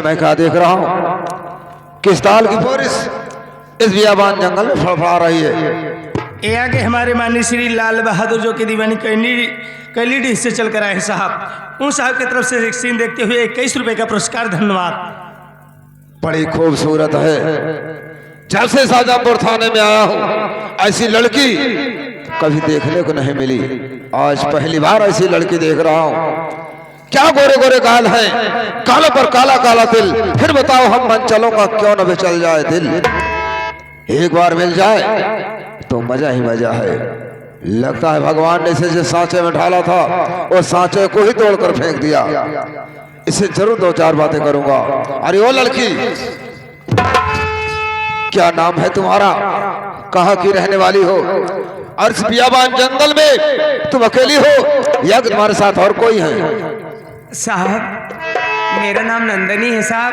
मैं क्या देख रहा हूँ? किस ताल की बारिश इस बियाबान जंगल में फड़फड़ा रही है। ये आगे हमारे माननीय श्री लाल बहादुर जो की दीवानी कैलीडी से चल कर आए साहब। उन साहब की तरफ से एक सीन देखते हुए 21 रुपए का पुरस्कार। धन्यवाद। बड़ी खूबसूरत है। जब से शाहजहांपुर थाने में आया हूँ ऐसी लड़की कभी देखने को नहीं मिली। आज पहली बार ऐसी लड़की देख रहा हूँ। क्या गोरे गोरे गाल हैं, कालों पर काला काला दिल। फिर बताओ हम मन चलों का क्यों न चल जाए दिल। एक बार मिल जाए तो मजा ही मजा है। लगता है भगवान ने इसे जिस सांचे में ढाला था उस सांचे को ही तोड़कर फेंक दिया। इसे जरूर दो चार बातें करूंगा। अरे ओ लड़की, क्या नाम है तुम्हारा? कहाँ की रहने वाली हो? और इस बियाबान जंगल में तुम अकेली हो या तुम्हारे साथ और कोई है? साहब मेरा नाम नंदनी है साहब।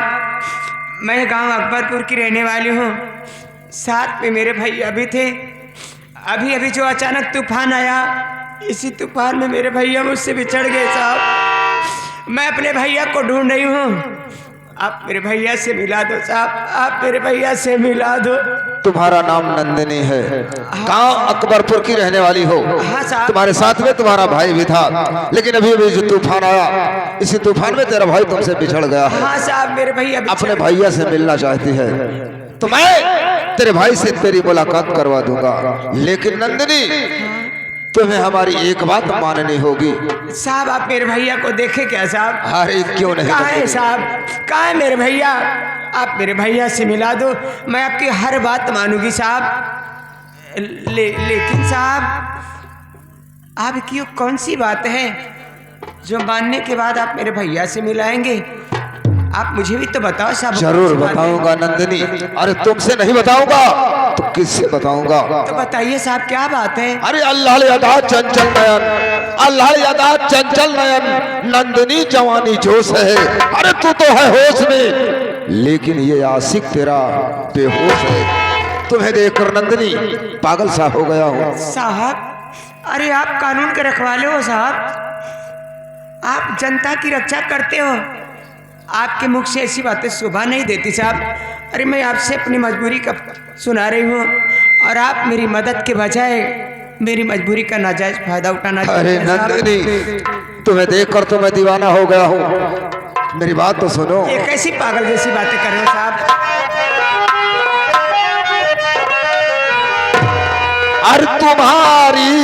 मैं गांव अकबरपुर की रहने वाली हूँ। साथ में मेरे भैया भी थे। अभी अभी जो अचानक तूफान आया, इसी तूफान में मेरे भैया मुझसे बिछड़ गए साहब। मैं अपने भैया को ढूंढ रही हूँ। आप मेरे भैया से मिला दो साहब, आप मेरे भैया से मिला दो। तुम्हारा नाम नंदिनी है, गांव अकबरपुर की रहने वाली हो। हाँ साहब। तुम्हारे साथ में तुम्हारा भाई भी था, लेकिन अभी अभी जो तूफान आया इसी तूफान में तेरा भाई तुमसे बिछड़ गया है। हाँ साहब, मेरे भैया अपने भैया से मिलना चाहती है तो मैं तेरे भाई से तेरी मुलाकात करवा दूंगा। लेकिन नंदिनी, तुम्हें हमारी एक बात माननी होगी। साहब आप मेरे भैया को देखे क्या साहब? अरे क्यों नहीं? कहाँ है साहब, कहाँ है मेरे भैया? आप मेरे भैया से मिला दो, मैं आपकी हर बात मानूंगी साहब। लेकिन साहब आपकी कौन सी बात है जो मानने के बाद आप मेरे भैया से मिलाएंगे? आप मुझे भी तो बताओ साहब। जरूर बताऊंगा नंदिनी। अरे तुमसे नहीं बताऊंगा तो किससे बताऊंगा? तो बताइए साहब क्या बात है? अरे अल्लाह यादा चंचल नयन, अल्लाह यादा चंचल नयन, नंदिनी जवानी जोश है। अरे तू तो है होश में, लेकिन ये आशिक तेरा बेहोश है। तुम्हें देखकर नंदिनी पागल सा हो गया हूँ। साहब अरे आप कानून के रखवाले हो साहब, आप जनता की रक्षा करते हो। आपके मुख से ऐसी बातें शोभा नहीं देती साहब। अरे मैं आपसे अपनी मजबूरी का सुना रही हूँ और आप मेरी मदद के बजाय मेरी मजबूरी का नाजायज फायदा उठाना चाहते हैं। अरे नंदिनी, तुम्हें देखकर तो मैं दीवाना हो गया हूँ। मेरी बात तो सुनो। ये कैसी पागल जैसी बातें कर रहे हो साहब? अरे तुम्हारी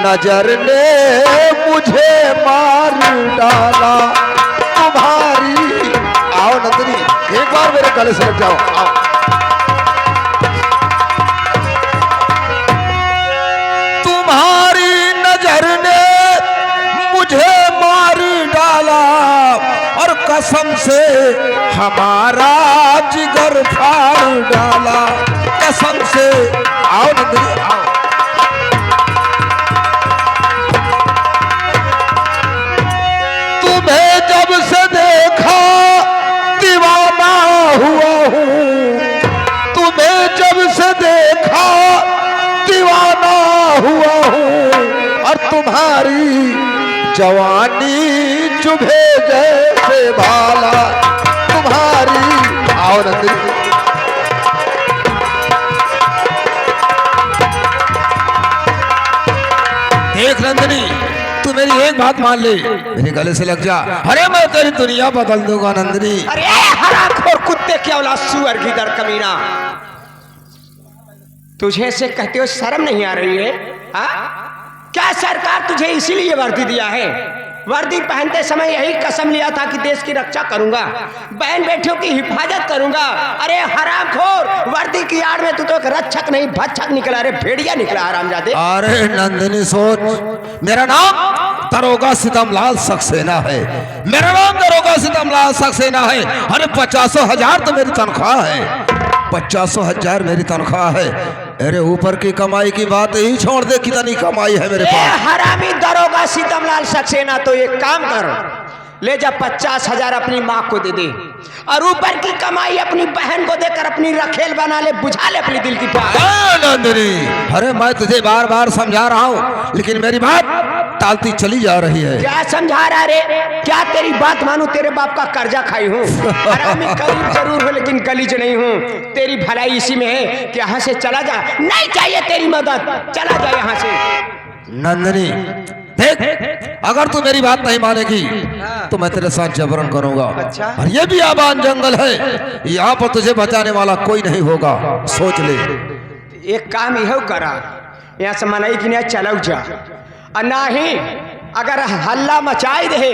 नजर ने मुझे मार डाला, तुम्हारी। आओ नंदिनी, एक बार मेरे गले से लग जाओ। आओ। तुम्हारी नजर ने मुझे मार डाला और कसम से हमारा जिगर फाड़ डाला, कसम से। आओ नंदिनी आओ। तुम्हें जब से देखा दीवाना हुआ हूँ, तुम्हें जब से देखा दीवाना हुआ हूँ। और तुम्हारी जवानी चुभे जैसे भाला, तुम्हारी। आओ नंदिनी। देख नंदिनी, तू मेरी एक बात मान ले, मेरे गले से लग जा। अरे मैं तेरी दुनिया बदल दूंगा नंदिनी। अरे हरामखोर कुत्ते की औलाद, सुअर की दर कमीना, तुझे से कहते हो शर्म नहीं आ रही है? हाँ, क्या सरकार तुझे इसीलिए वर्दी दिया है? वर्दी पहनते समय यही कसम लिया था कि देश की रक्षा करूंगा, बहन बेटियों की हिफाजत करूंगा। अरे हरामखोर, वर्दी की आड़ में तू तो एक रक्षक नहीं भक्षक निकला रे, भेड़िया निकला हरामजादे। अरे नंदिनी सोच, मेरा नाम दरोगा सितमलाल सक्सेना है, मेरा नाम दरोगा सितमलाल सक्सेना है। अरे 50,000 तो मेरी तनख्वाह है, 50,000 मेरी तनख्वाह है। अरे ऊपर की कमाई की बात ही छोड़ दे, कितनी कमाई है मेरे पास। हरामी दरोगा सितमलाल सक्सेना, तो एक काम कर, ले जा 50,000 अपनी माँ को दे दे। और ऊपर की कमाई अपनी बहन को देकर अपनी रखेल बना ले, बुझा ले अपने दिल की प्यास। नंदिनी, अरे मैं तुझे बार बार समझा रहा हूँ लेकिन मेरी बात टालती चली जा रही है। क्या समझा रहा रे? क्या तेरी बात मानू? तेरे बाप का कर्जा खाई हूँ, हरामी करीब जरूर हो लेकिन गलीज नहीं हूँ। तेरी भलाई इसी में है कि यहाँ से चला जा, नहीं चाहिए तेरी मदद, चला जा यहाँ से। नंदिनी देख, अगर तू मेरी बात नहीं मानेगी तो मैं तेरे साथ जबरन करूंगा। अच्छा? और ये भी आबाद जंगल है, यहाँ पर तुझे बचाने वाला कोई नहीं होगा, सोच ले। एक काम यह करा, यहाँ से मनाई कि नहीं चलो जा, और ना ही अगर हल्ला मचाई दे,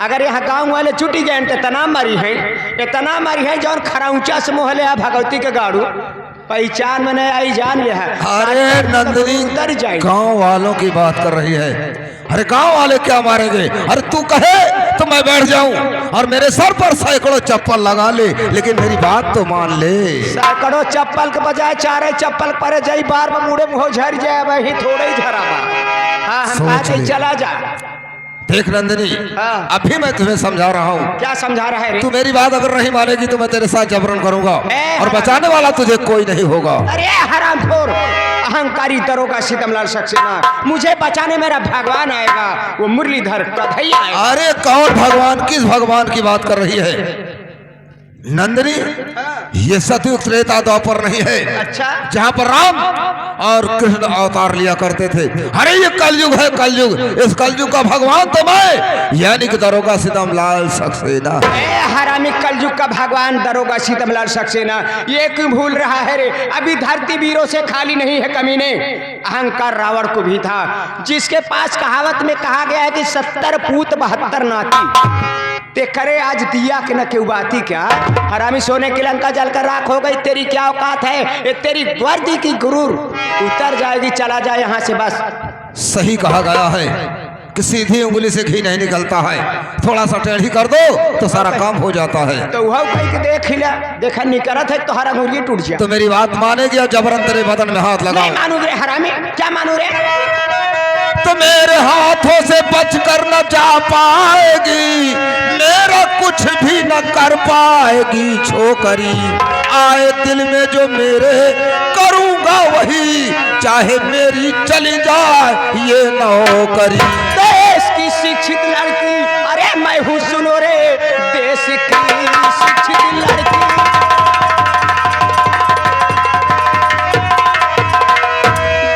अगर यहाँ गांव वाले छुट्टी गए तो इतना मरी है जौन खराऊचा से मोहले है भगवती के गाड़ू पहचान में नहीं आई, जान ले है। अरे नंदिनी, उतर जाए। गांव वालों की बात कर रही है। अरे गांव वाले क्या मारेंगे? अरे तू कहे तो मैं बैठ जाऊं और मेरे सर पर सैकड़ों चप्पल लगा ले, लेकिन मेरी बात तो मान ले। सैकड़ों चप्पल के बजाय चारे चप्पल पर जाई, बार में मुड़े मुँह झर जाए, वही थोड़े ही झराबा। हाँ, हम कहते चला जा। देख नंदिनी, हाँ। अभी मैं तुम्हें समझा रहा हूँ। क्या समझा रहा है रे? तू मेरी बात अगर नहीं मानेगी तो मैं तेरे साथ जबरन करूंगा ए, और बचाने वाला तुझे कोई नहीं होगा। अरे हरामखोर, अहंकारी दरोगा सीतमलाल सक्सेना, मुझे बचाने मेरा भगवान आएगा, वो मुरलीधर कन्हैया आएगा। अरे कौन भगवान? किस भगवान की बात कर रही है नंदिनी? ये सतयुग त्रेता द्वापर नहीं है, अच्छा? जहाँ पर राम और कृष्ण अवतार लिया करते थे। अरे ये कलयुग है, कलयुग। इस कलयुग का भगवान तो मैं, यानी कि दरोगा सीतमलाल सक्सेना। ए हरामी, कलयुग का भगवान दरोगा सीतमलाल सक्सेना, ये क्यों भूल रहा है रे? अभी धरती वीरों से खाली नहीं है कमीने। अहंकार रावण को भी था, जिसके पास कहावत में कहा गया है कि 70 पूत 72 नाती। ते करे आज दिया कि न क्यों बाती, क्या हरामी सोने की लंका जलकर राख हो गई, तेरी क्या औकात है? ये तेरी वर्दी की गुरूर उतर जाएगी, चला जाए यहाँ से बस। सही कहा गया है कि सीधी उंगली से घी नहीं निकलता है, थोड़ा सा टेढ़ी कर दो तो सारा काम हो जाता है। तो वह कह के देख लिया, देखा निकरत है तो हरा मुर्गी टूट जाए। तो मेरी बात मानेगी या जबरन तेरे बदन में हाथ लगाओ? नहीं मानू रे हरामी, क्या मानू रे? तो मेरे हाथों से बच कर न जा पाएगी, मेरा कुछ भी न कर पाएगी छोकरी। आए दिल में जो मेरे करूंगा वही, चाहे मेरी चली जाए ये नौकरी। देश की शिक्षित लड़की, अरे मैं हूँ सुनो रे, देश की शिक्षित लड़की,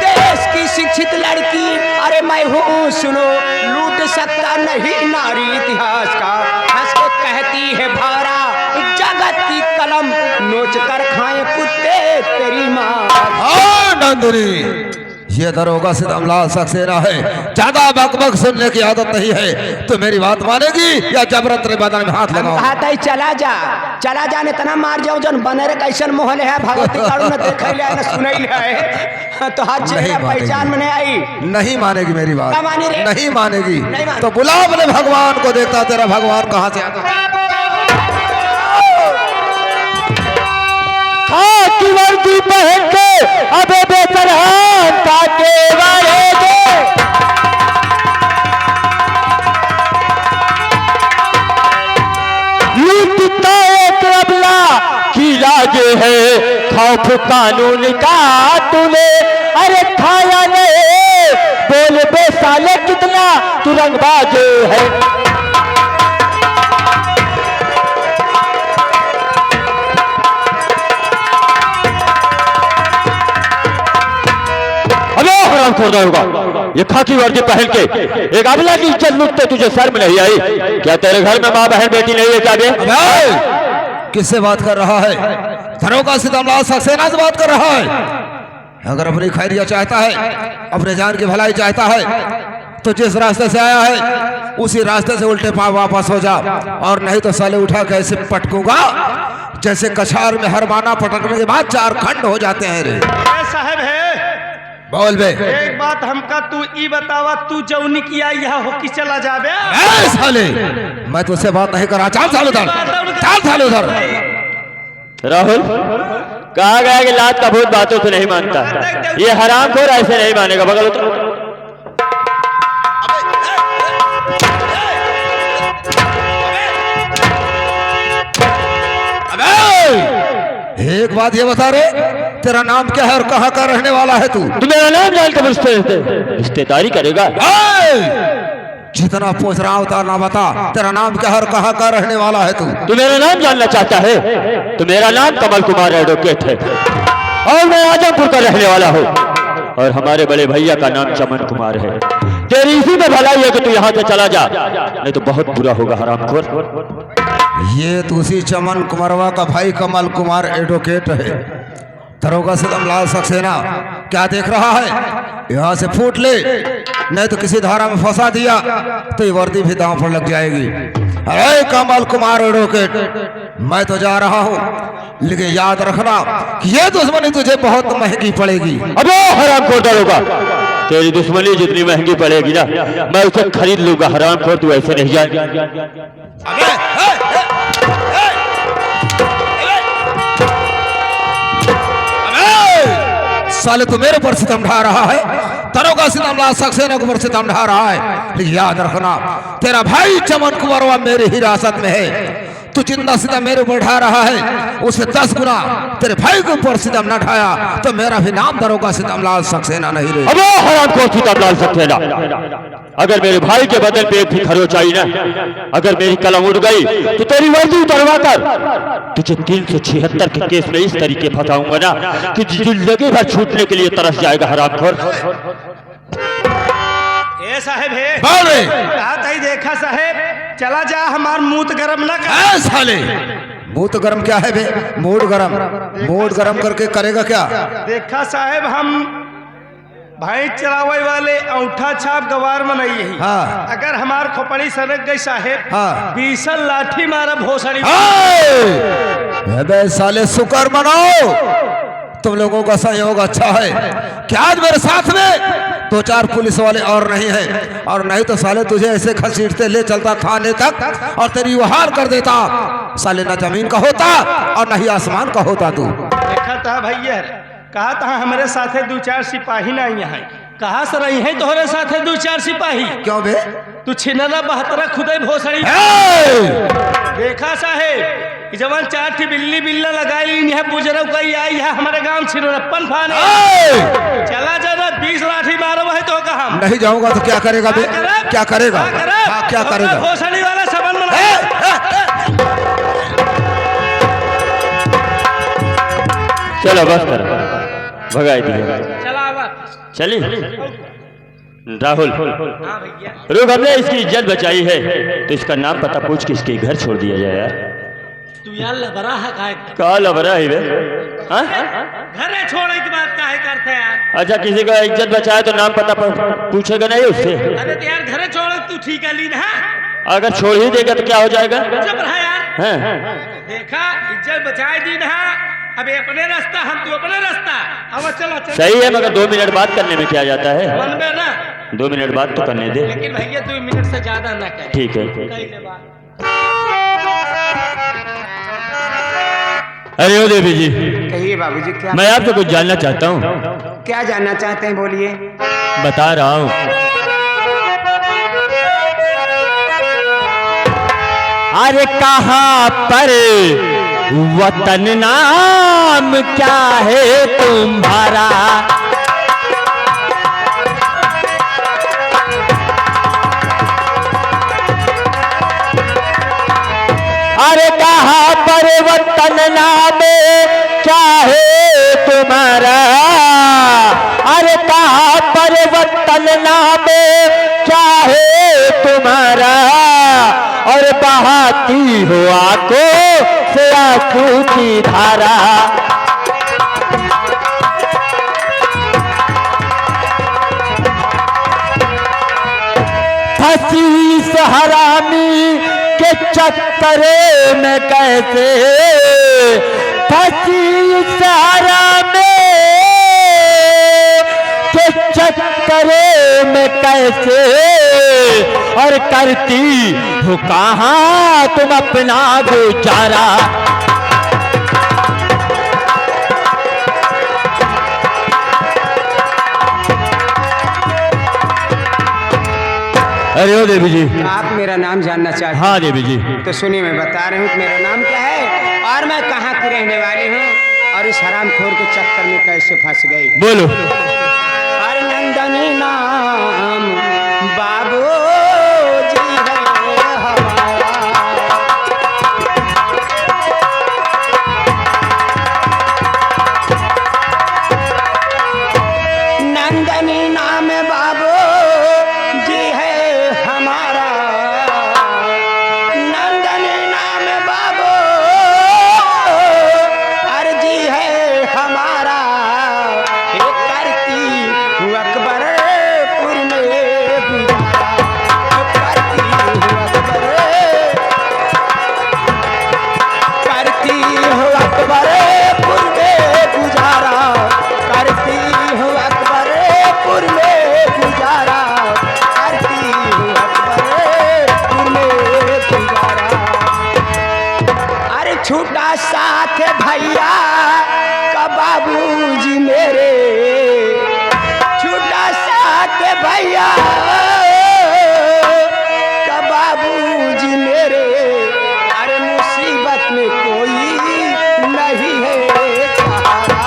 देश की शिक्षित लड़की, अरे मैं हूँ सुनो, लूट सकता नहीं नारी इतिहास का। हंस के कहती है भारा, जगत की कलम नोच कर खाए कुत्ते तेरी माँ। हाँ नंदिनी, ये दरोगा सीतमलाल सक्सेना है, ज्यादा बकबक सुनने की आदत नहीं है। तो मेरी बात मानेगी या जबरन तेरे बदन में हाथ लगाओ? कहा चला जा, चला जा, ने तना मार जाओ जन बने रे कैसन मोहले है भगवती काड़ू न देख लिया न सुन लिया है, तो हाथ चेहरा पहचान में नहीं आई। नहीं मानेगी मेरी बात? क्या मानी रे? नहीं मानेगी नहीं माने। तो बुला अपने भगवान को, देखता तेरा भगवान कहाँ से आता है। की वर्दी पहन के अबे बेसरहान काटे वाले दे, लूटता एक अबला की लागे है, खौफ कानून का तूने अरे खाया नहीं, बोल बे साले कितना तू रंगबाज है। होगा ये खाकी वर्दी पहन के एक अबला की इज्जत लूटते तुझे शर्म नहीं आई? क्या तेरे घर में माँ बहन बेटी नहीं है क्या बे? किससे बात कर रहा है? दरोगा सीतमलाल सक्सेना से बात कर रहा है। अगर अपनी खैरियत चाहता है, अपने जान की भलाई चाहता है, तो जिस रास्ते से आया है उसी रास्ते से उल्टे पांव वापस हो जा, और नहीं तो साले उठा के ऐसे पटकूंगा जैसे कछार में हरमाना पटकने के बाद 4 खंड हो जाते हैं रे। साहब है, बोल बे। एक बात हमका तू ई बतावा, तू जौनी किया यहाँ हो कि चला जाबे? ए साले, मैं तुझसे बात नहीं कर रहा, चल साले उधर, चल साले उधर। राहुल, कहा गया कि लात का भूत बातों से नहीं मानता, ये हरामखोर ऐसे नहीं मानेगा। बगल उतर। एक बात ये बता रे, तेरा नाम क्या है और कहाँ का रहने वाला है तू? तू मेरा नाम जानकर रिश्तेदारी करेगा? जितना पूछ रहा उतना ना बता, तेरा नाम क्या है और कहाँ का रहने वाला है तू? तू मेरा नाम जानना चाहता है? तो मेरा नाम कमल कुमार एडवोकेट है और मैं आजमपुर का रहने वाला हूँ और हमारे बड़े भैया का नाम चमन कुमार है। तेरी इसी में भलाई है कि तू यहाँ से चला जा, नहीं तो बहुत बुरा होगा हरामखोर। ये तो उसी चमन कुमारवा का भाई कमल कुमार एडवोकेट है। दरोगा सिदमलाल सक्सेना क्या देख रहा है? यहाँ से फूट ले, नहीं तो किसी धारा में फंसा दिया तो ये वर्दी भी दांव पर लग जाएगी। अरे कमल कुमार एडवोकेट, मैं तो जा रहा हूँ, लेकिन याद रखना कि ये दुश्मनी तुझे बहुत महंगी पड़ेगी। अबे हरामखोर दरोगा, तेरी दुश्मनी जितनी महंगी पड़ेगी ना, मैं उसे खरीद लूंगा। हरामखोर, तू ऐसे नहीं जाए। साले तू मेरे पर सितम ढा रहा है, दरोगा सितमलाल सक्सेना के ऊपर सितम ढा रहा है। लेकिन याद रखना, तेरा भाई चमन कुमारवा मेरी हिरासत में है। तू जितना सितम मेरे ऊपर ढा रहा है, उससे 10 गुना तेरे भाई के ऊपर सितम न ढाया तो मेरा भी नाम दरोगा सितमलाल सक्सेना नहीं रहे। अबे हरामखोर सितमलाल सक्सेना, अगर मेरे भाई के बदन पे एक भी खरोच आई ना, अगर मेरी कलम उड़ गई तो तेरी वर्दी उतरवा कर तुझे 376 के केस में इस तरीके फंसाऊंगा ना कि जिंदगी भर छूटने के लिए तरस जाएगा। हरामखोर। ए साहेब है बोले कहा था ही देखा साहेब, चला जा, हमार मूत गरम ना कर। ऐ साले, मूड गरम क्या है बे? मूड गरम करके करेगा क्या? देखा साहेब, हम भाई चलावे वाले औंठा छाप गवार मनाई यही। हाँ। अगर हमार खोपड़ी सनक गई साहेब, हाँ। 20 लाठी मारा भोसड़ी। बे साले शुक्र मनाओ, तुम लोगों का सहयोग अच्छा है। क्या आज मेरे साथ में 2-4 पुलिस वाले और नहीं है, और नहीं तो साले तुझे ऐसे घसीटते ले चलता थाने तक और तेरी वो हार कर देता। साले ना जमीन का होता और ना ही आसमान का होता तू। देखा था भैया, कहा था हमारे साथे 2-4 सिपाही ना यहाँ, कहा से रही है तोहरे साथे 2-4 सिपाही। क्यों बे? तू छिनना 72 खुदे भोसड़ी। देखा साहेब, जवान 4 थी बिल्ली बिल्ला लगाई है, बुजुर्ग कई आई है हमारे गांव छिनरप्पन फाने। चला जाना, 20 लाठी मारो है तो कहा नहीं जाऊंगा तो क्या करेगा बे? क्या करेगा? हाँ, क्या करेगा? भोसड़ी वाला सबन बना। चलो बस कर, भगाई दिया। चला बस चली राहुल, हाँ भैया। रुक, हमने इसकी इज्जत बचाई है तो इसका नाम पता पूछ के इसके घर छोड़ दिया जाए यार। तू यार लबरा है का लबरा है बे? हाँ? घरे छोड़ने की बात काहे करते यार? अच्छा, किसी का इज्जत बचाए तो नाम पता पूछेगा नहीं उससे? अरे तो यार घरे छोड़ तू ठीक है लीन है। अगर छोड़ ही देगा तो क्या हो जाएगा? चुप रहा यार। हाँ? देखा, इज्जत बचाए दी ना, अबे अपने रास्ता, हम तू अपने रास्ता। अब चलो चलो। सही है, मगर 2 मिनट बात करने में क्या जाता है? मन में ना 2 मिनट बात तो करने दे। लेकिन भैया 2 मिनट से ज्यादा ना करे। ठीक है। कही ले बात। अरे ओ देवी जी, कहिए बाबूजी, क्या मैं आपसे कुछ जानना चाहता हूँ। क्या जानना चाहते हैं, बोलिए। बता रहा हूँ। अरे कहाँ पर वतन नाम क्या है तुम्हारा? अरे कहाँ पर वतन नाम क्या है तुम्हारा? अरे कहाँ पर वतन नाम क्या है तुम्हारा? और बहाती हो आंखों से आंसू की धारा। फंसी इस हरामी के चक्कर में कैसे, फंसी इस हरामी के चक्कर में कैसे, और करती हो कहाँ तुम अपना गुजारा? अरे ओ देवी जी, आप मेरा नाम जानना चाहते हैं? हाँ देवी जी। तो सुनिए, मैं बता रही हूँ कि मेरा नाम क्या है और मैं कहाँ की रहने वाली हूँ और इस हरामखोर के चक्कर में कैसे फंस गई। बोलो। अरे नंदनी नाम बाबू जी है हमारा, नंदनी नाम बाबू जी है हमारा, नंदनी नाम बाबू अर्जी है हमारा, एक करती हूँ अकबरपुर में गुजारा, करती हूँ अकबरपुर में गुजारा, करती हूँ अकबरपुर में गुजारा, करती हूँ अकबरपुर में गुजारा। अरे छूटा साथ भैया का बाबूजी मेरे, छूटा साथ भैया का बाबूजी मेरे, अरे मुसीबत में कोई नहीं है सहारा।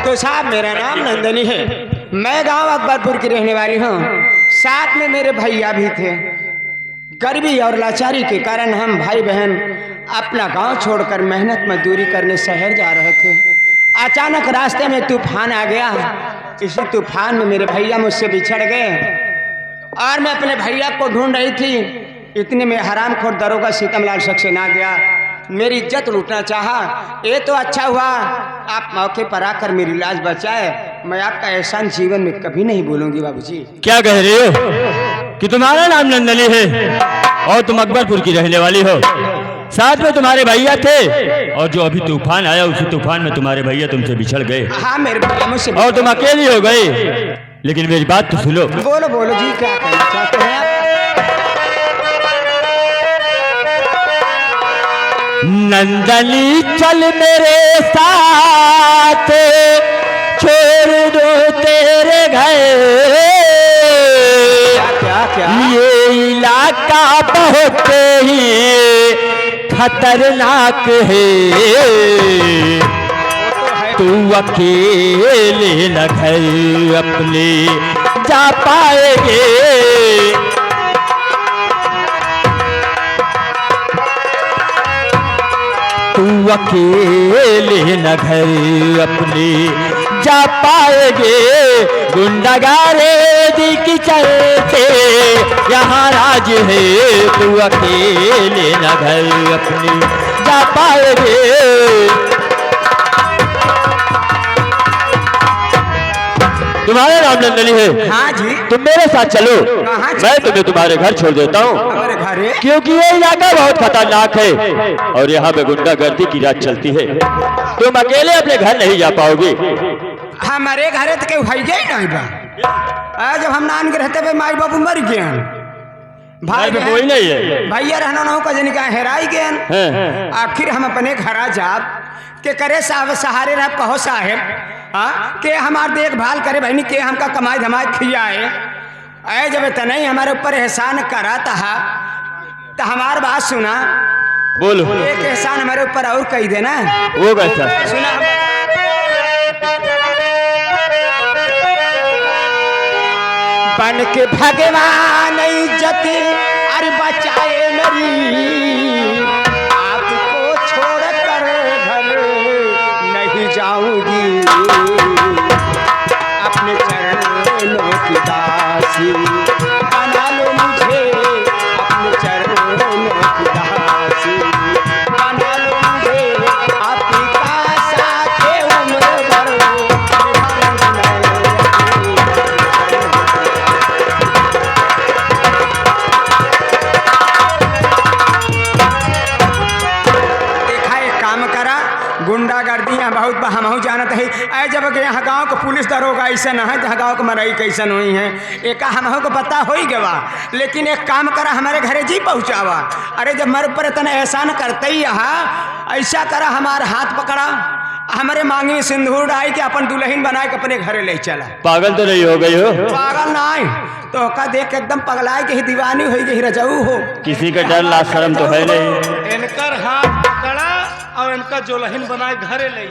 तो साहब मेरा नाम नंदनी है, मैं गांव अकबरपुर की रहने वाली हूँ। साथ में मेरे भैया भी थे। गरीबी और लाचारी के कारण हम भाई बहन अपना गांव छोड़कर मेहनत मजदूरी करने शहर जा रहे थे। अचानक रास्ते में तूफान आ गया। इसी तूफान में मेरे भैया मुझसे बिछड़ गए और मैं अपने भैया को ढूंढ रही थी। इतने में हरामखोर दरोगा सीतमलाल सक्सेना गया, मेरी इज्जत लूटना चाहा। ये तो अच्छा हुआ आप मौके पर आकर मेरी लाज बचाए। मैं आपका एहसान जीवन में कभी नहीं भूलूंगी बाबूजी। क्या कह रहे हो कि तुम्हारा नाम नंदनी है और तुम अकबरपुर की रहने वाली हो, साथ में तुम्हारे भैया थे और जो अभी तूफान आया उसी तूफान में तुम्हारे भैया तुमसे बिछड़ गए। हाँ मेरे भैया मुझसे और तुम अकेली हो गई। लेकिन मेरी बात तो सुनो। बोलो बोलो जी, क्या कहना चाहते हैं आप? नंदनी चल मेरे साथ, छोड़ दो तेरे घर, क्या क्या ये इलाका बहुत ही खतरनाक है, तू अकेले न घर अपने जा पाएगे, तू अकेले न घर अपने जा पाएगे, गुंडागारेदी की चलते यहाँ राज है, तू अकेले न घर अपने जा पाएगे। तुम्हारा नाम नंदनी है? हाँ जी। तुम मेरे साथ चलो, कहाँ मैं तुम्हें तुम्हारे घर छोड़ देता हूँ, हमारे घर है? क्योंकि ये इलाका बहुत खतरनाक है और यहाँ पे गुंडागर्दी की रात चलती है। तुम अकेले अपने घर नहीं जा पाओगे। हमारे घर तो केहू है ही नहीं बा। जब हम नान के रहते भाई माई बाबू मर गए भाई पे कोई नहीं है, भैया रहना ना का जन का हेराई गए। आखिर हम अपने घर जाब के करे साहब सहारे रह कहो साहेब, हाँ के हमार देखभाल करे बहनी, के हमका कमाई धमाई खियाए। अरे जब इतना ही हमारे ऊपर एहसान करा था तो हमार बात सुना। बोलो। एक एहसान हमारे ऊपर और कही देना। वो कैसा? सुना, बन के भगवान इज्जत अरे बचाए मेरी, आपको छोड़कर घर नहीं जाऊंगी, अपने चरणों की दासी बना लो मुझे, अपने चरणों की दासी बना लो मुझे, आपकी कासा के उम्र भर गुंडागर्दियाँ बहुत हमहू जानत है। ऐ जब के यहाँ गाँव के पुलिस दरोगा ऐसा न है, जहाँ गाँव के मरई कैसन हुई है, एक हमहू को पता हो ही गवा। लेकिन एक काम करा, हमारे घरे जी पहुँचावा। अरे जब मर पर इतना एहसान करते ही यहाँ ऐसा करा, हमारा हाथ पकड़ा हमारे मांगी में सिंदूर डाल के अपन दुल्हन बना के अपने घरे ले चला। पागल तो नहीं हो गई हो? पागल नहीं तो का देख के एकदम पगलाए के ही दीवानी हो गई रजाऊ हो। किसी का डर लाज शर्म तो है नहीं। इनकर हाथ पकड़ा और इनका जोलहिन बनाए घरे ले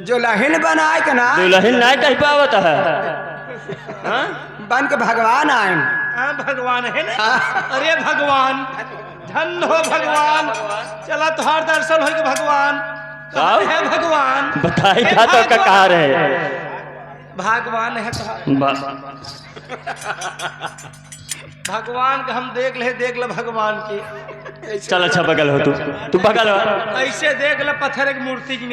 जोलहिन बनाए के ना दुल्हन नहीं कह पावत है। बन के भगवान आए। भगवान है ना। अरे भगवान धन हो भगवान, चला तुहार दर्शन हो भगवान। कहाँ है भगवान? बताई का तो कहा रहे भगवान है भगवान का हम देख ले भगवान की। चल अच्छा बगल हो तू बगल हो। ऐसे देख ले पत्थर की मूर्ति की।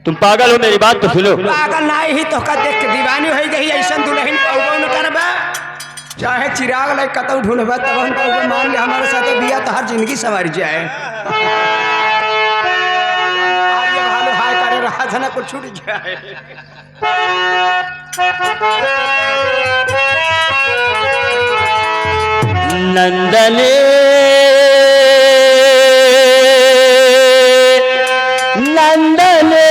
तुम पागल हो, मेरी बात तो सुनो। पागल नहीं ही तो का देख के दीवानी हो गई। ऐसा दुल्हन पौगो न करबा, चाहे चिराग ले कतौ ढूंढबा तब हम पौगो मान ले हमारे साथ बिया तो हर जिंदगी संवर जाए। आज ये भालो हाय करे रहा था ना कुछ छूट जाए। नंदने नंदने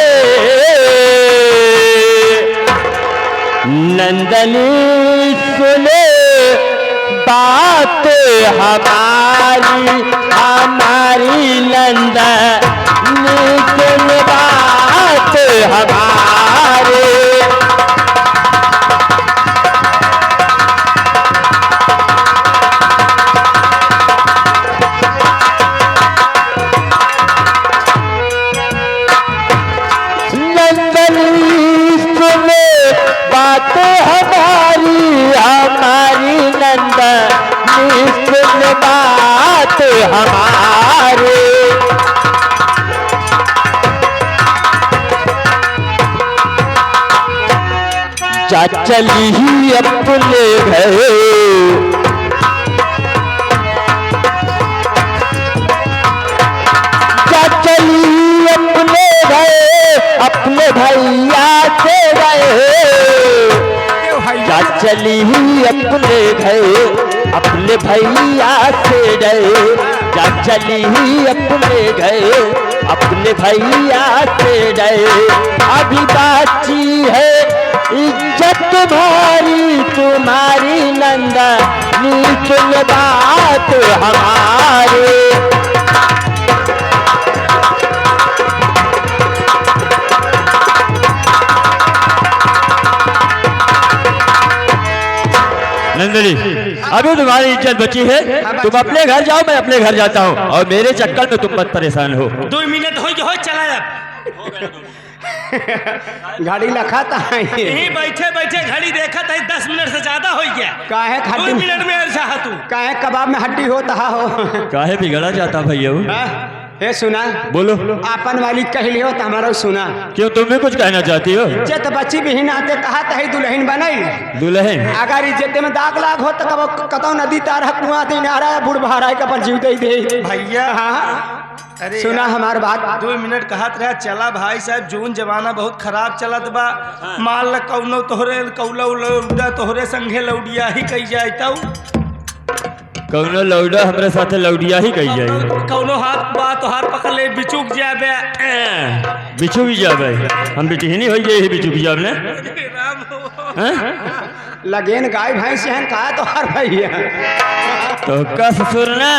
नंदनी सुने बात हमारी हमारी नंदनी सुन बात हमारी। बात हमारी हमारी नंदनी सुन बात हमारी। जा चली ही अपने घर जा चली अपने घर अपने भैया से गए। जा चली ही अपने घर अपने भैया से गए। जा चली ही अपने घर अपने भैया से गए। अभी बाची है इज्जत भारी तुम्हारी नंदनी सुन बात हमारी। नंदनी अभी तुम्हारी इज्जत बची है, तुम अपने घर जाओ, मैं अपने घर जाता हूँ और मेरे चक्कर में तुम मत परेशान हो। 2 मिनट हो चला जा। गाड़ी लखाता है यहीं बैठे बैठे घड़ी देखा था 10 मिनट से ज्यादा हो गया। काहे 2 मिनट में चाह तू काहे कबाब में हड्डी होता हो। काहे बिगड़ा जाता भैया? हे सुना बोलो। आपन वाली कहली हो तो हमारा सुना। क्यों तुम भी कुछ कहना चाहती हो? इज्जत बची भी नाते कहा तही दुल्हन बनाई दुल्हन अगर इज्जत में दाग लाग हो तो कब कतौ नदी तार कुआं दे नारा बुढ़ बहारा के पर जीव दे दे भैया। हाँ अरे सुना हमार बात। 2 मिनट कहत रहा चला भाई साहब, जून जमाना बहुत खराब चलत बा। मान ल कौनो तोहरे कौला लौड़ा तोहरे संगे लौडिया ही कही जाता। कौनो लौड़ा हमरे साथे लौडिया ही कही जाए। कौनो हाथ बा तो हाथ पकड़ ले बिचुक जाबे। बिचू भी जाबे हम बिटिहनी हो गए बिचू भी जाब ने। लगेन गाय भैंस हन कहा तो हर भैया तो का ससुर ना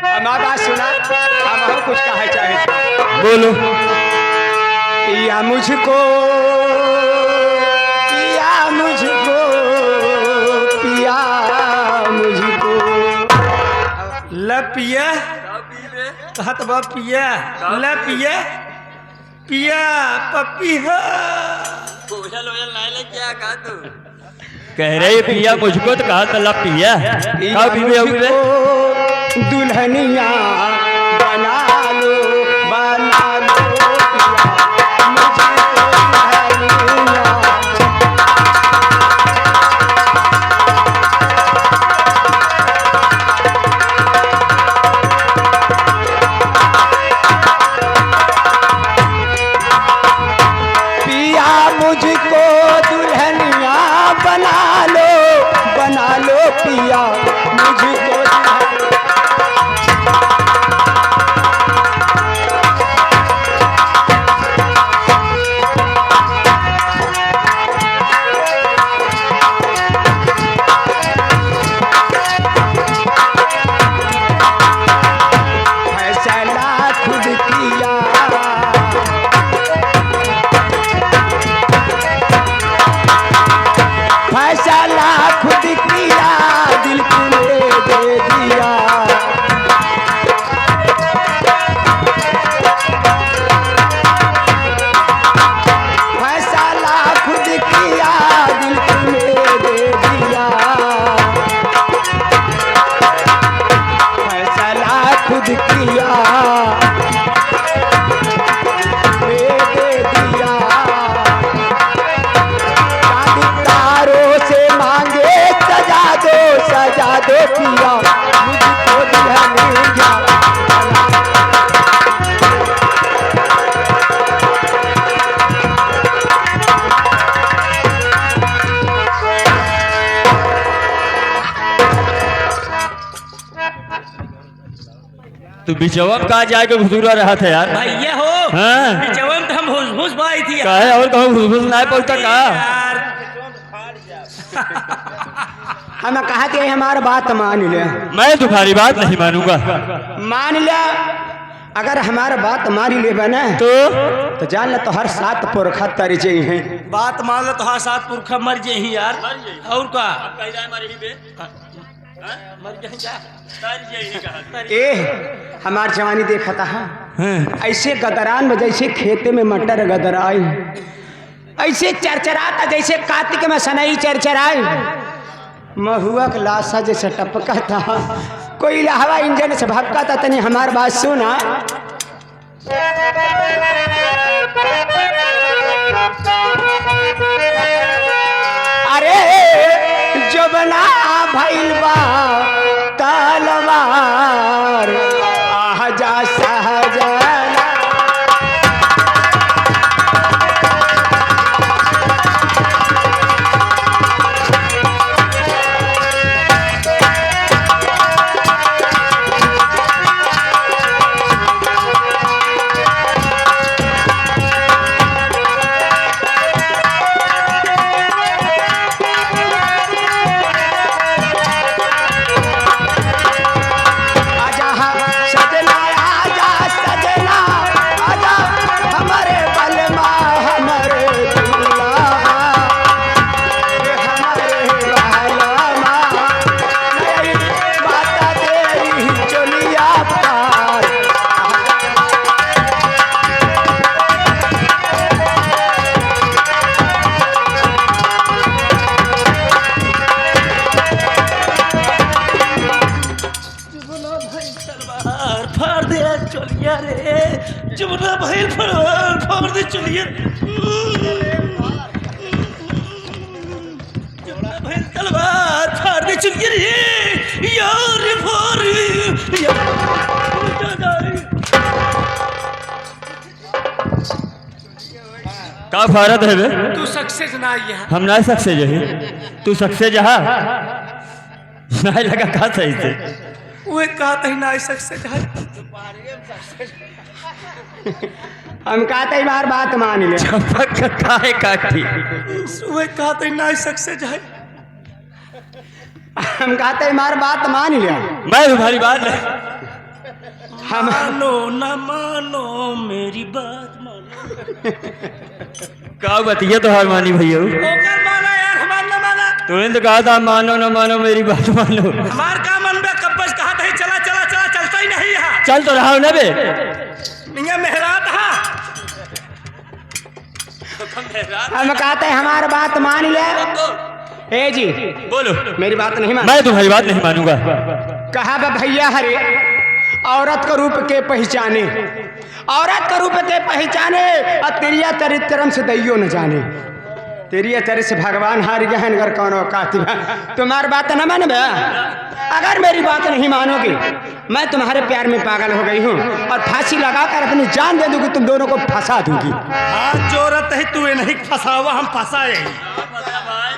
हमार बात सुना। हम कुछ कहे चाहे बोलो। पिया मुझको पिया मुझको पिया मुझको लपिया कहत बा पिया लपिया पिया पपिया कह रहे पिया मुझको तो कहा तला पिया का पीवे हुए दुल्हनिया बना लो बना लो मुझको दुल्हनिया बना लो पिया मुझको खुद किया दिल तूने दे दिया। फैसला खुद किया दिल तूने दे दिया। फैसला खुद किया दे दिया। तारों से मांगे सजा दो पिया मुझको दुल्हन जा। तू बिचवा में कहाँ जाके घुसूरा रहा था यार? भैया हो हाँ। जवन हम हुस भाई थी कहा है और कहूँ घुस नहीं पहुँचता कहा? यार हम कहा कि हमारा बात मान लिया। मैं तुम्हारी बात नहीं मानूंगा। मान लिया अगर हमारा बात मान ले बना तो जान ले तो हर 7 पुरखा तर जे हैं। बात मान लो तो हाँ 7 पुरखा मर जे ही यार। और का ए हमार जवानी देखा था ऐसे गदरान में जैसे खेते में मटर गदराई, ऐसे चरचराता जैसे कार्तिक में सनई चरचराई। महुआ का लाशा जैसे टपका था, कोई हवा इंजन से भपका था। तनी हमार बात सुना। अरे जबना भइल बा तलवार आजा सहजना। जमुना भाई फाड़ दे चलिए। जमुना भाई तलवार फाड़ दे चलिए रे यार का फारत है बे? तू सक्सेस ना यहाँ हम ना सकसे जही तू सकसे जहा नहीं लगा का सही से वो कहा था ना सक्सेस हम कहते बार बात मान ले। चपक काहे काटी वो कहा था ना सक्सेस है। हम कहते हमार बात मान लिया। मैं तुम्हारी बात नहीं। हम मानो न मानो मेरी बात मानो। का बतिया तो हार मानी भैया ओकर माना यार हमार न माना। तूने तो कहा था मानो न मानो मेरी बात मानो। हमार का मन में कब्बस कहा था चला चला चला चलता ही नहीं है। चल तो रहा ना बे मियां मेहरात हा हम कहते हमार बात मान ले। ए जी बोलो। मेरी बात नहीं मान। मैं तुम्हारी बात नहीं मानूंगा। कहा बा भैया हरे औरत का रूप के पहचाने, औरत का रूप के पहचाने और तेरिया चरित्रम से दैयो न जाने। तेरिया चरित्र से भगवान हार गया है अगर कौन औकात है। तुम्हारी बात न मानबे। अगर मेरी बात नहीं मानोगी मैं तुम्हारे प्यार में पागल हो गई हूँ और फांसी लगाकर अपनी जान दे दूंगी। तुम दोनों को फंसा दूंगी। हाथ जोरत है तू नहीं फंसावा हम फंसाए।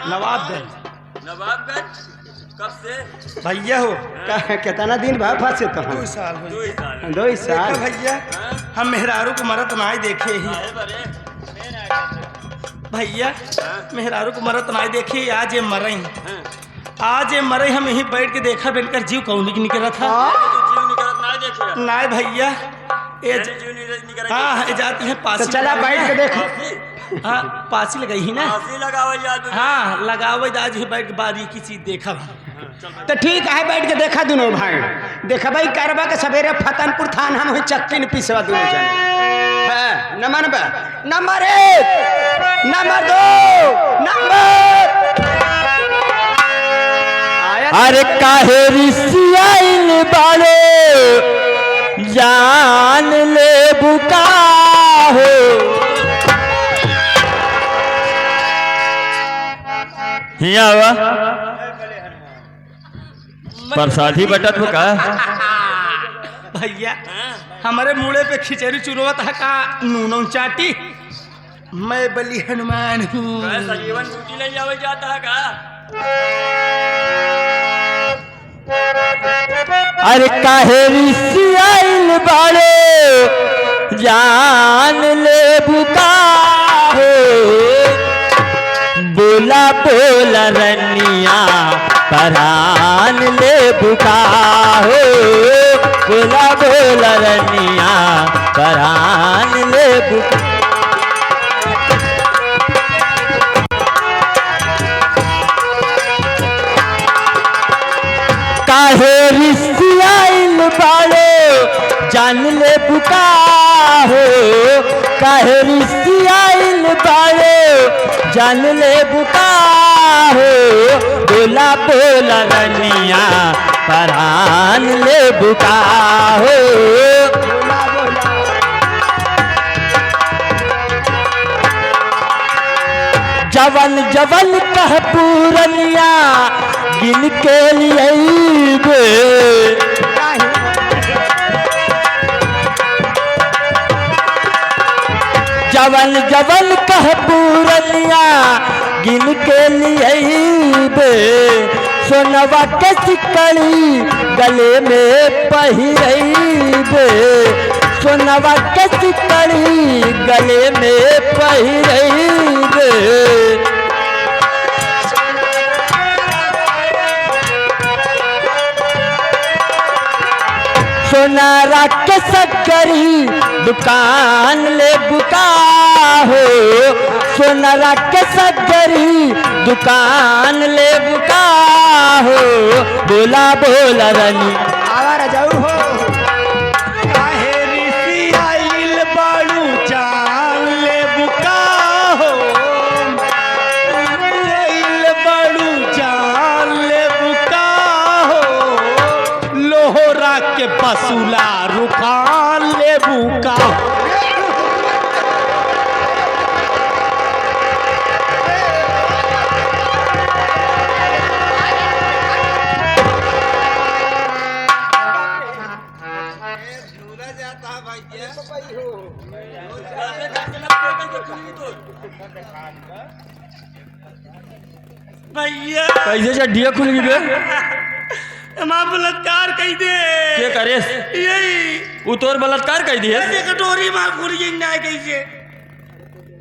नवाबगंज कब से भैया हो कितना दिन बाद फंसे तो 2 साल हो 2 साल। भैया हम मेहरारू को मरत ना देखे ही भैया मेहरारू को मरत ना देखे। आज ये मरे आज ये मरे हम यहीं बैठ के देखा बनकर जीव कौन निकला था ना भैया। हाँ जाती है पास तो चला बैठ के देखो। हाँ पासी लगाई ही ना। हाँ लगावे आज ही बैठ के बारीकी चीज देखा। तो ठीक है बैठ के देखा दोनों भाई। देखा भाई करबा के सवेरे फतनपुर थाना हम चक्की न पिसवा दोनों जने। हाँ, नंबर 1 नंबर 2 नंबर। अरे काहे रिसियाइल बालो जान ले बुका हो। हिया हुआ प्रसादी बटत हो का भैया हमारे मुड़े पे खिचड़ी चुरवत है का नूनों चाटी। मैं बली हनुमान हूँ। जीवन ड्यूटी नहीं जावे जाता है का। अरे काहे रिसियाइल बालो जान ले बुका हो। बोला बोला रनिया परान ले बुका हो। बोला बोला रनिया परान ले बुका। काहे रिसियाइल बालो जान ले बुका हो। काहे रिसियाइल बालो जान ले बुका हो। बोला बोला रनिया परान ले बुका हो। जवन जवन कह पूरनिया गिन के लिए जवन जवन कह पूरनिया गिन के लिए सोनवा के सिकड़ी गले में पहिरइबे। सोनवा के सिकड़ी गले में पहिरइबे। सोनारा के सकरी दुकान ले बुका हो। सोनारा के सकरी दुकान ले बुका हो। बोला बोला रनी आवारा जाऊ हो। काहे रिसियाइल बालू जान ले बुका हो। रिसियाइल बालू जान ले बुका हो। लोहरा के पसूला रुखान ले बुका। भैया कैसे चड्डिया खुल गई बे। मां बलात्कार कह दे। के करे यही उतोर बलात्कार कर दिए। ऐसे कटोरी मां खुल गई ना कैसे।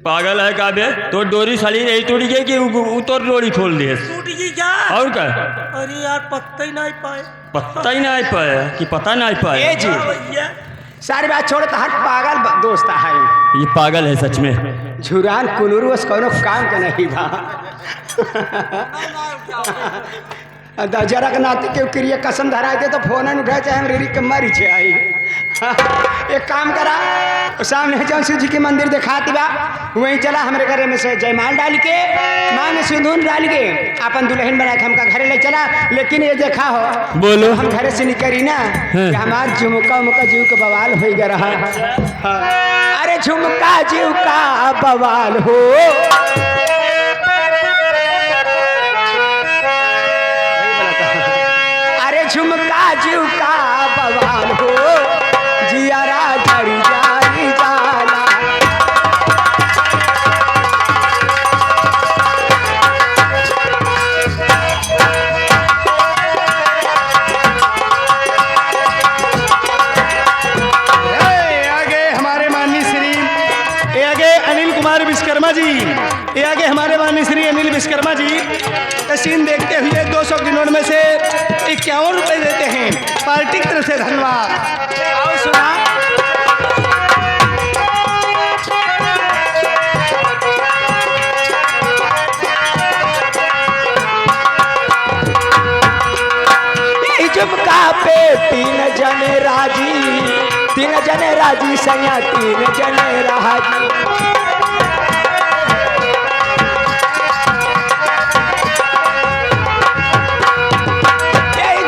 पागल है का बे। तो डोरी साली नहीं टूट गई कि उतोर डोरी खोल दिए। टूट गई क्या। और क्या अरे यार पत्ता ही नहीं पाए। पता ही नहीं पाया कि पता नहीं पाया। ए जी भैया सारी बात छोड़ तो हट पागल दोस्त है। ये पागल है सच में। झुरान कुलूरुस कोनो काम के नहीं बा। जरा के नाते के क्रिया कसम धरा दे तो फोन उठा चाहे हम रेरी के मरी छे आई। एक काम करा सामने जौन शिव जी के मंदिर दिखाती बा वहीं चला हमरे घरे में से जयमाल डाल के मांग में सिंदूर डाल के अपन दुल्हन बना के हमका घरे ले चला। लेकिन ये देखा हो बोलो। हम घरे से निकली ना कि हमार झुमका उमका जीव के बवाल हो गया रहा। अरे झुमका जीव का बवाल हो। अरे झुमका जीव का बवाल हो। जियारा झड़ी जाई जाला। आगे हमारे माननीय श्री आगे अनिल कुमार विश्वकर्मा जी। ये आगे हमारे माननीय श्री अनिल विश्वकर्मा जी तस्वीर देखते हुए 200 के नोट में से 51 रुपए देते हैं। पार्टी की तरफ से धन्यवाद। आओ सुना पे तीन जने राजी सैया तीन जने राजी।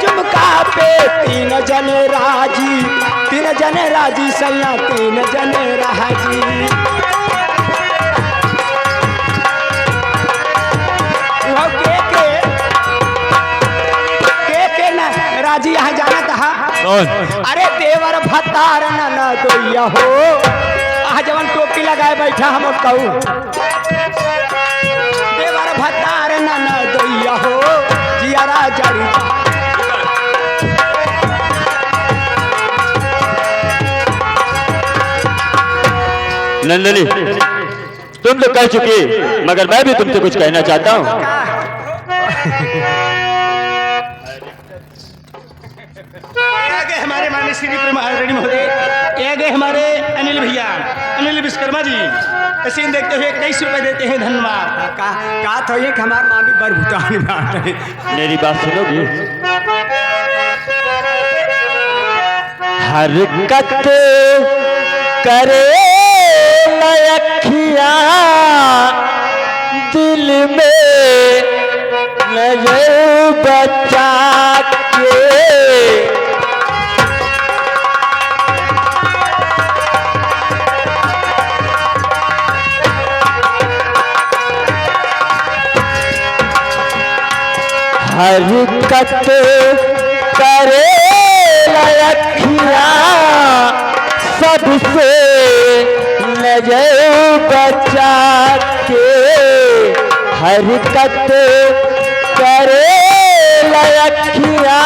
झुमका पे तीन जने राजी सैया तीन जने राजी। के न राजी यहाँ जाना था। अरे देवर भतार न दोइया हो आ जवन टोपी लगाए बैठा हम कहूँ देवर भतार न दोइया हो जियारा जड़ी। नंदनी तुम तो कह चुकी मगर मैं भी तुमसे कुछ कहना चाहता हूँ। आगे हमारे माननीय श्री आदरणीय महोदय, आगे हमारे अनिल भैया अनिल विश्वकर्मा जी सीन देखते हुए 21 रुपए देते हैं, धन्यवाद। का तो ये हमारे माँ भी बड़ भूटान बात है। मेरी बात सुनोगी? हरकत करे लखिया दिल में नजर बचा के। हरकत करे लखिया सबसे नजर बचा के। हरकत करे लखिया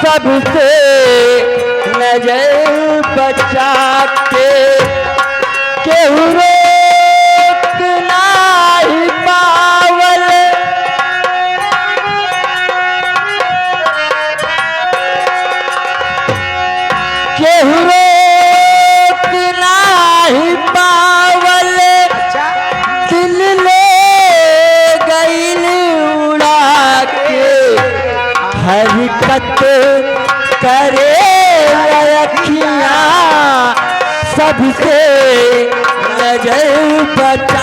सबसे नजर बचा के। केहू रोक नाही पावल केहू रोक नाही पावल दिल ले गईल उड़ा के। हरकत करे लखिया सबसे नजर बचा